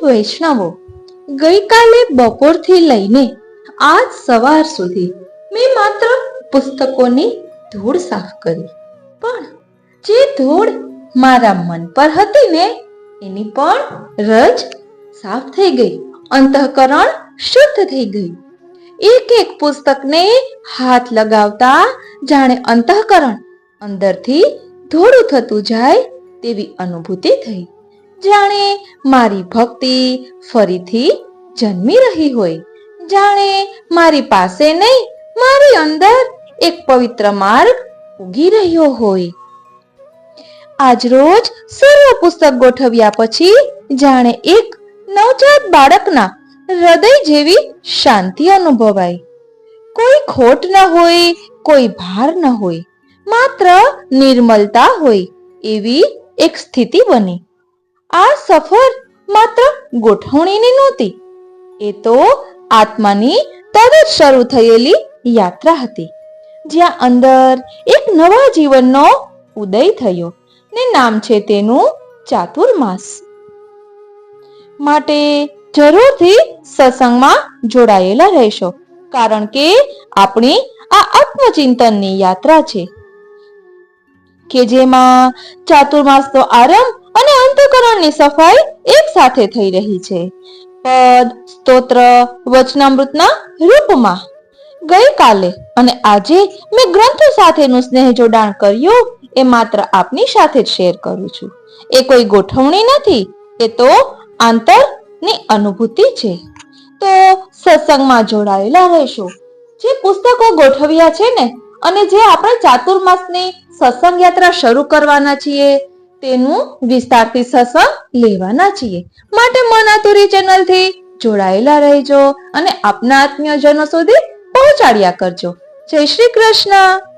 વૈષ્ણવો, ગઈકાલે બપોરથી લઈને આજ સવાર સુધી મેં માત્ર પુસ્તકોની ધૂળ સાફ કરી, પણ જે ધૂળ મારા મન પર હતી ને એની પણ રજ સાફ થઈ ગઈ, અંતઃકરણ શુદ્ધ થઈ ગઈ. એક એક પુસ્તકને હાથ લગાવતા જાણે અંતઃકરણ અંદરથી ધોળું થતું જાય તેવી અનુભૂતિ થઈ. જાણે મારી ભક્તિ ફરીથી જન્મી રહી હોય, જાણે મારી પાસે નહીં મારી અંદર એક પવિત્ર માર્ગ ઉગી રહ્યો હોય. આજ રોજ સર્વ પુસ્તક ગોઠવ્યા પછી જાણે એક નવજાત બાળકના હૃદય જેવી શાંતિ અનુભવાય. કોઈ ખોટ ન હોય, કોઈ ભાર ન હોય, માત્ર નિર્મલતા હોય એવી એક સ્થિતિ બની. આ સફર માત્ર ગોઠવણીની નહોતી, એ તો આત્માની તરત શરૂ થયેલી યાત્રા હતી, જ્યાં અંદર એક નવા જીવનનો ઉદય થયો ને નામ છે તેનું ચાતુર્માસ. માટે જરૂરથી સત્સંગમાં જોડાયેલા રહેશો, કારણ કે આપણી આ આત્મચિંતનની યાત્રા છે કે જેમાં ચાતુર્માસનો આરંભ અને અંતઃકરણની સફાઈ એક સાથે થઈ રહી છે, પદ, સ્તોત્ર, વચનામૃતના રૂપમાં. ગઈકાલે અને આજે મેં ગ્રંથો સાથેનું સ્નેહ જોડાણ કર્યું એ માત્ર આપની સાથે જ શેર કરું છું. એ કોઈ ગોઠવણી નથી, એ તો આંતરની અનુભૂતિ છે. તો સત્સંગમાં જોડાયેલા રહેશો. જે પુસ્તકો ગોઠવ્યા છે ને, અને જે આપણે ચાતુર્માસની સત્સંગ યાત્રા શરૂ કરવાના છીએ તેનું વિસ્તારથી સત્સંગ લેવાના છીએ. માટે મનાતુરી ચેનલથી જોડાયેલા રહેજો અને આપના આત્મીયજનો સુધી પહોંચાડ્યા કરજો. જય શ્રી કૃષ્ણ.